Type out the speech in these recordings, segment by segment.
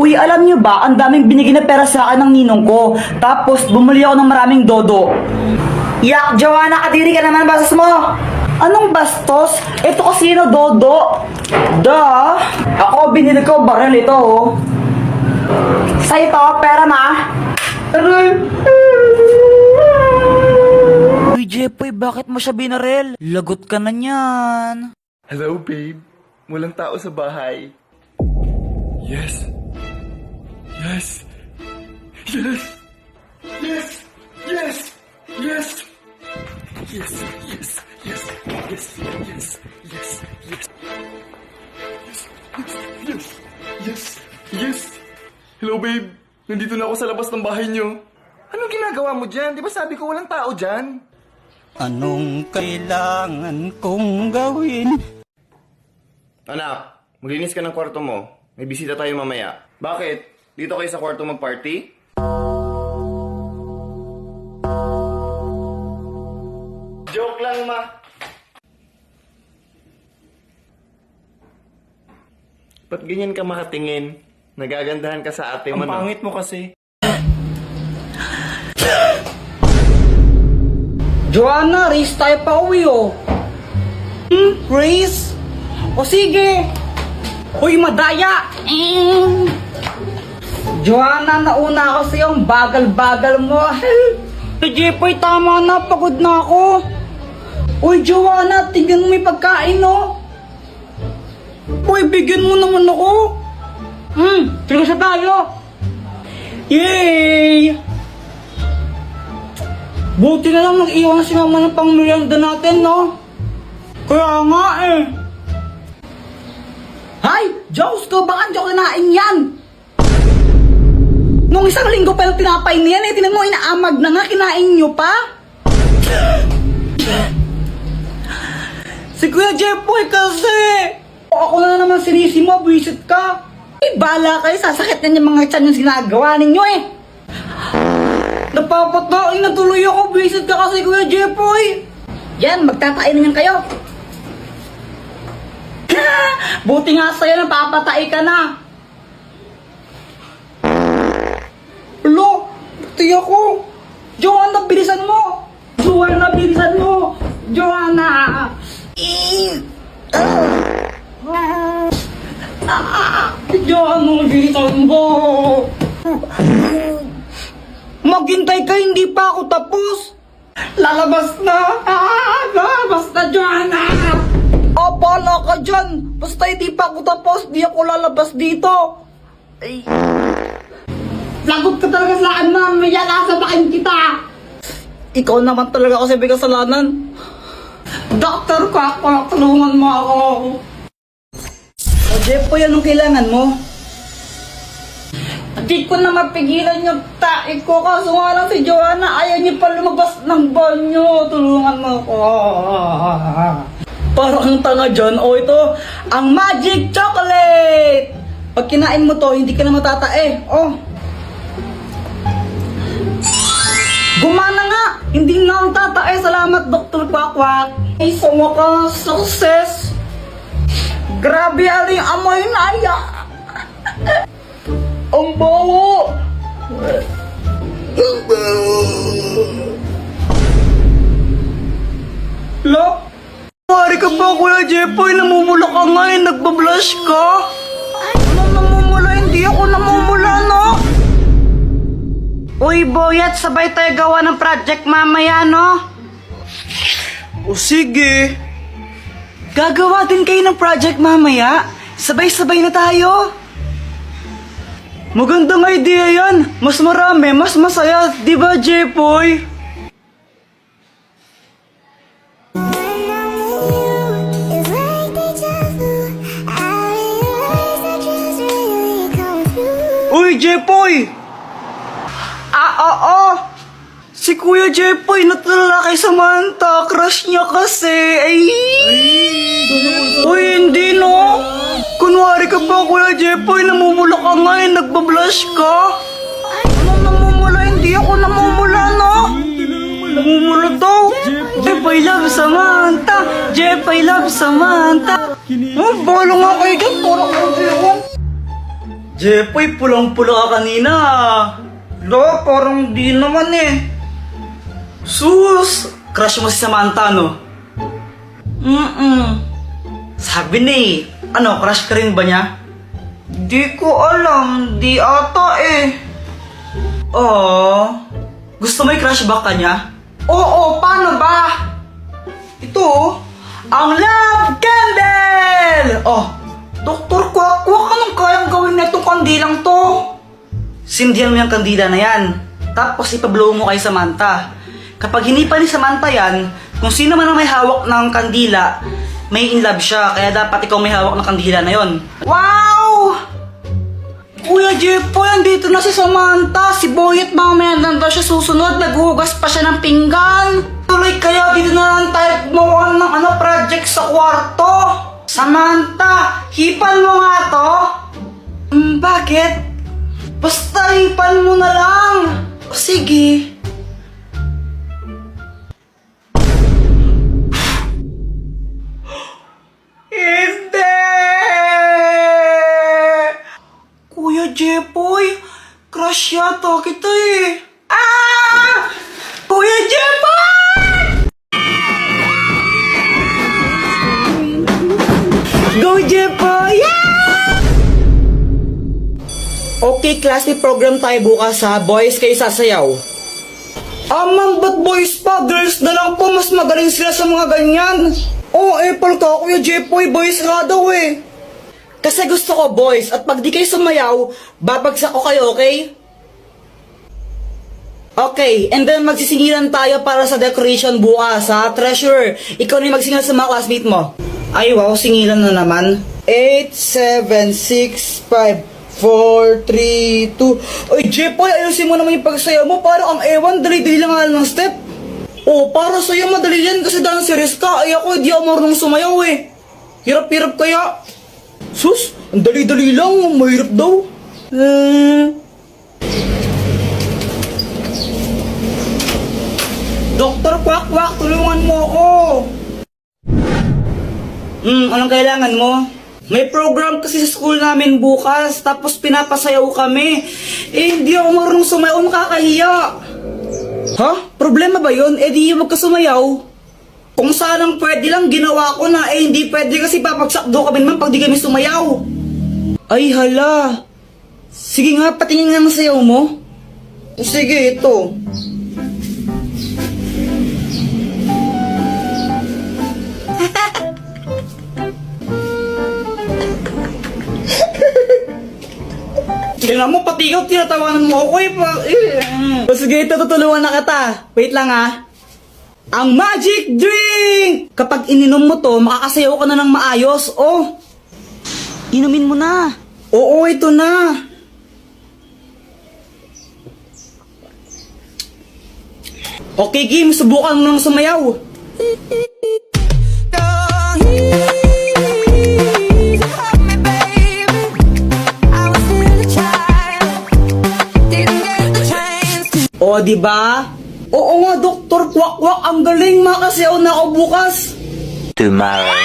Uy, alam niyo ba, ang daming binigay na pera sa akin ng ninong ko. Tapos, bumuli ako ng maraming dodo. Yak, Joanna, kadiri ka naman, bastos mo! Anong bastos? Ito kasi yun, dodo. Da! Ako, binili ko, baril ito, oh. Sa ito, pera na. Uy, Jepoy, bakit mo siya binaril? Lagot ka na niyan. Hello, babe. Walang tao sa bahay. Yes. Yes. Yes. Yes. Yes. Yes. Yes. Yes. Yes. Yes. Yes. Yes. Yes. Yes. Yes. Yes. Hello, babe. Nandito na ako sa labas ng bahay niyo. Anong ginagawa mo dyan? Di ba sabi ko walang tao dyan? Anong kailangan kong gawin? Anak, maglinis ka ng kwarto mo. May bisita tayo mamaya. Bakit? Dito kayo sa kwarto mag-party? Joke lang, ma. Ba't ganyan ka makatingin? Nagagandahan ka sa ate mo, no? Ang pangit mo kasi. Joanna, race tayo pa uwi, oh. Race? O sige. Uy, madaya. Joanna, nauna ako sa'yo. Ang bagal-bagal mo. Jepoy, tama na. Pagod na ako. Uy, Joanna, tingnan mo may pagkain, no? Uy, bigyan mo naman ako. Tingnan tayo. Yay! Buti na lang nag-iwan si mama ng pang-merienda natin, no? Kaya nga eh. Hay! Diyos ko, baka Diyos kinain yan! Nung isang linggo pa yung tinapay niyan eh, tinan mo, inaamag na nga, kinain nyo pa? Si Kuya Jepoy kasi! Ako na naman sinisi mo, buwisit ka! Eh, bala kayo, sasakit na yung mga tiyan yung sinagawa ninyo eh! Napapatain na tuloy ako, buwisit ka kasi Kuya Jepoy! Yan, magtatain na yan kayo! Buti nga sa'yo, napapatay ka na! Lo, pati ako! Joanna, bilisan mo! Joanna, bilisan mo! Joanna! Joanna, bilisan mo! Maghintay ka, hindi pa ako tapos! Lalabas na! Lalabas na, Joanna! Bala ka dyan! Basta hindi pa ako tapos, di ako lalabas dito! Ay... Lagot ka talaga sa akin, mamaya nasabakin kita! Ikaw naman talaga kasi may kasalanan. Doktor ka, tulungan mo ako. O Jepoy, anong kailangan mo? Hindi ko na mapigilan yung taik ko, kaso nga lang si Joanna, ayaw niya pa lumabas ng banyo. Tulungan mo ako. Parang ang tanga dyan. O ito, ang magic chocolate! Pag kinain mo to, hindi ka na matatae. Oh. Gumana nga! Hindi na ako tatae. Salamat, Dr. Kwakwak. Ay, sa wakas, success! Grabe, aling amoy na ya! Ang bawo! Ang bawo! Lo? Mari ka pa, Kuya Jepoy. Namumula ka nga eh. Nagbablush ka. Ano namumula? Hindi ako namumula, no? Uy, Boyat, sabay tayo gawa ng project mamaya, no? O sige. Gagawa din kayo ng project mamaya? Sabay-sabay na tayo. Magandang idea yan. Mas marami, mas masaya. Di ba, Jepoy? Uy, Jepoy! Oo! Si Kuya Jepoy natulala kay Samantha. Crush niya kasi. Ay! Uy, hindi no! Kunwari ka pa, Kuya Jepoy. Namumula ka nga eh. Nagbablush ka. Ano namumula? Hindi ako namumula, no? Namumula daw. Jepoy love Samantha. Jepoy love Samantha. Oh, balo nga kayo dyan. Parang Jepoy, pulang-pula ka kanina. Lo, parang di naman eh. Sus! Crush mo si Samantha, no? Sabi ni, ano, crush ka rin ba niya? Di ko alam, di ata eh. Oh, gusto mo i-crush back ka niya? Oo, paano ba? Ito, ang love candle! Oh, Dr. Kwak-Kwak, anong kayang gawin na itong kandilang to? Sindihan mo yung kandila na yan, tapos ipablow mo kay Samantha. Kapag hinipan ni Samantha yan, kung sino man ang may hawak ng kandila, may in love siya, kaya dapat ikaw may hawak ng kandila na yon. Wow! Kuya Jepoy, andito na si Samantha. Si Boyet mamaya na siya susunod. Naghuhugas pa siya ng pinggan. Tuloy kaya dito na lang tayo gumawa ng project sa kwarto. Samantha, hipan mo nga to. Bakit? Basta hipan mo na lang. Sige. Hindi! Kuya Jepoy, crush yata kita eh. Ah! Kuya Jepoy! Go Jepoy! Yeah! Okay, class, may program tayo bukas ha. Boys, kayo sasayaw. Ma'am, ba't boys pa? Girls na lang po, mas magaling sila sa mga ganyan. Oh, Apple ka, Kuya Jepoy, boys nga daw eh. Kasi gusto ko boys, at pag di kayo sumayaw, babagsak ko kayo, okay? Okay, and then magsisingilan tayo para sa decoration bukas, ha? Treasure, ikaw na yung magsingilan sa mga classmate mo. Ay, wow, singilan na naman. 8, 7, 6, 5, 4, 3, 2... Ay, Jepoy, ayusin mo naman yung pagsayaw mo. Parang ang ewan, dali-dali lang nga ng step. Oh, para sa'yo madali yan kasi dancerist ka. Ay ako, di ako marunong sumayaw eh. Hirap-hirap kaya. Sus, ang dali-dali lang, mahirap daw. Dr. Kwak-Kwak, tulungan mo ako. Anong kailangan mo? May program kasi sa school namin bukas, tapos pinapasayaw kami. Eh, hindi ako marunong sumayaw, makakahiya. Ha? Problema ba yun? Eh di wag ka sumayaw. Kung sanang pwede lang, ginawa ko na. Eh hindi pwede kasi papagsak daw kami naman pag di kami sumayaw. Ay hala. Sige nga, patingin nga ng sayaw mo. Sige, ito. Tingnan mo, pati ikaw, tinatawanan mo ako eh. Sige, ito, tutulungan na kita. Wait lang ha. Ang magic drink! Kapag ininom mo to, makakasayaw ka na ng maayos. Oh, inumin mo na. Oo, ito na. Okay, Kim, subukan mo nang sumayaw. O, diba? Oo nga, Dr. Kwak-Kwak, ang galing, makasayaw na ako bukas. Tomorrow.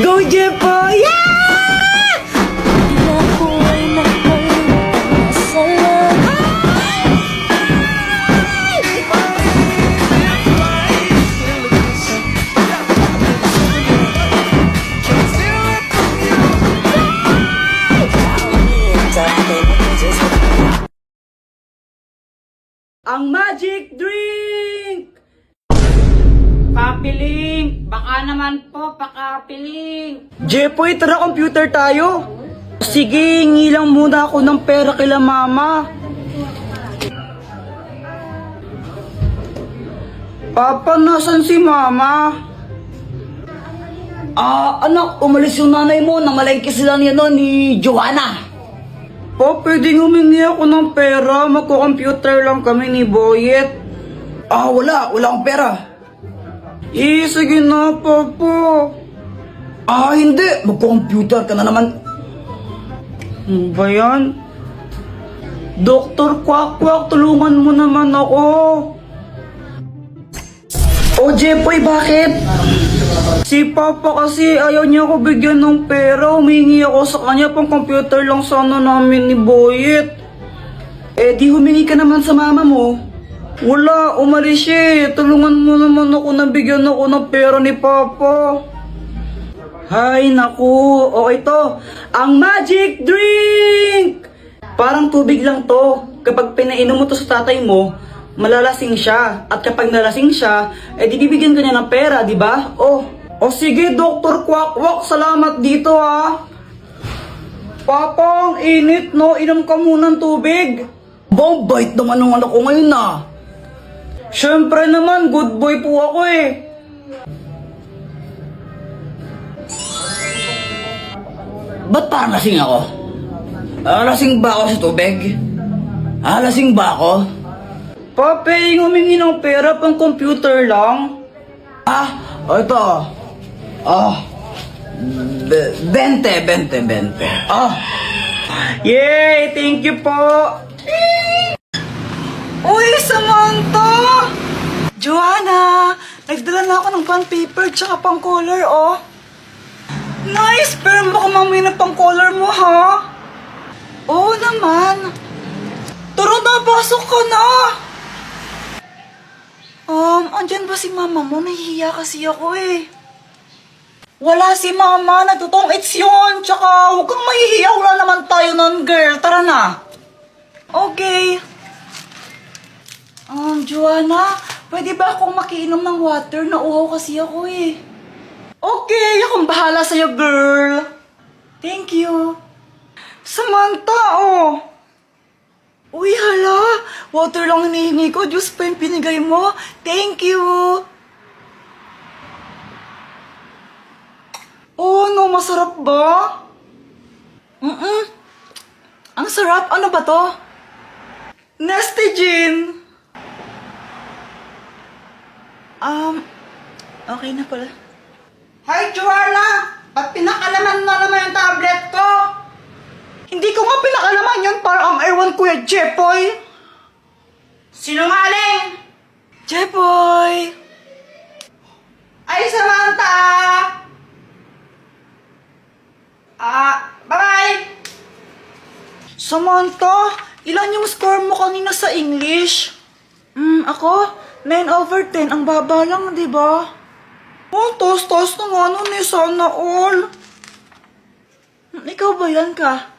Go, Jepoy! Yeah! Ang magic drink! Papiling! Baka naman po, pakapiling! Jepoy, tara computer tayo! Sige, hingi lang muna ako ng pera kila mama. Papa, nasan si mama? Anak, umalis yung nanay mo. Namalengke sila niya no, ni Joanna. Po, pwedeng humingi ako ng pera. Magko-computer lang kami ni Boyet. Wala akong pera. Sige na, Papa. Hindi. Magko-computer ka na naman. Ano ba yan? Dr. Kwak-Kwak, tulungan mo naman ako. O Jepoy, bakit? Si Papa kasi ayaw niya ako bigyan ng pera. Humingi ako sa kanya pang computer lang sana namin ni Boyet. Eh di humingi ka naman sa mama mo. Wala, umalis siya eh. Tulungan mo naman ako na bigyan ako ng pera ni Papa. Hay naku, o ito, ang magic drink! Parang tubig lang to. Kapag pinainom mo to sa tatay mo, malalasing siya. At kapag nalasing siya, eh di bibigyan ka niya ng pera, di ba? O sige, Dr. Quack-Quack, salamat dito ha. Papa, ang init no, inom ka muna ng tubig. Bait naman ng anak ko ngayon na. Siyempre naman, good boy po ako eh. Ba't parang lasing ako? Lasing ba ako sa tubig? Lasing ba ako? Pape, humingi ng pera pang computer lang. Ito. 20. Yay! Thank you po! Uy, Samantha! Joanna! Nagdala na ako ng bond paper tsaka pang color, oh. Nice! Pero baka mamaya na pang color mo, ha? Oo naman. Tara na, pasok ka na! Andyan ba si mama mo? Nahihiya kasi ako eh. Wala si mama, nagtutong-its yun. Tsaka huwag kang mahihiya, wala naman tayo nun, girl. Tara na. Okay. Joanna, pwede ba akong makiinom ng water? Nauhaw kasi ako eh. Okay, akong bahala sa'yo, girl. Thank you. Samantha, oh. Uy, hala. Water lang hinihingi ko. Diyos pa yung pinigay mo. Thank you. Oh, no, masarap ba? Ang sarap. Ano ba to? Nestigin. Okay na pala. Hi, Joanna! Ba't pinakalaman mo naman yung tablet ko? Hindi ko nga pinakalaman yun para ang ewan Kuya Jepoy. Sinungaling! Jepoy! Ay, Samantha! Bye-bye! Samantha, ilan yung score mo kanina sa English? Ako? 9/10. Ang baba lang, di ba? Oh, taas-taas na nga nun eh. Sana all. Ikaw ba yan ka?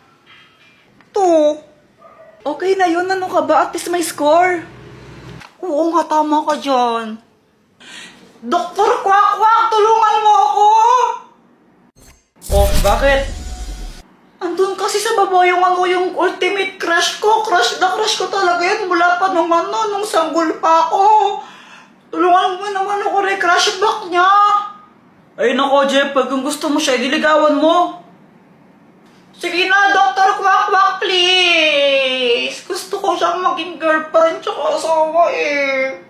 To. Okay na yun. Ano ka ba? At least may score. Oo nga, tama ka dyan. Dr. Quack-Quack, tulungan mo ako! Oh, bakit? Andun kasi sa baba yung yung ultimate crush ko. Crush na crush ko talaga yan. Mula pa nung sanggol pa ako. Tulungan mo naman ako crush back niya. Ay nako, Jeff, pag kung gusto mo siya, diligawan mo. Sige na, Dr. Quack-Quack, please. Gusto ko siyang maging girlfriend tsaka asawa eh.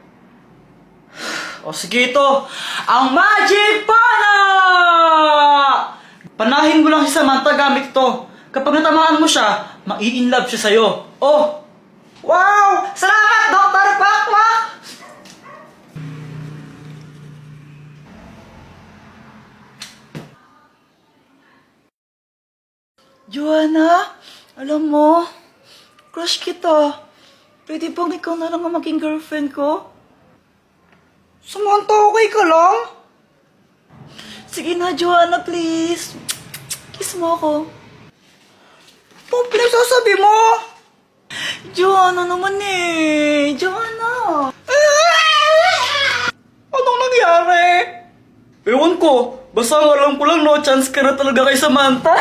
O sige ito, ang Magic Pana! Panahin mo lang si Samantha gamit ito. Kapag natamaan mo siya, mai-inlove siya sa'yo. Oh! Wow! Salamat, Dr. Quack-Quack! Joanna, alam mo, crush kita. Pwede bang ikaw na lang ang maging girlfriend ko? Samantha, okay ka lang? Sige na, Joanna, please. Kiss mo ako. Oh, pinagsasabi mo? Joanna naman eh. Joanna. Anong nangyari? Ewan ko. Basta alam ko lang, no chance ka na talaga kay Samantha.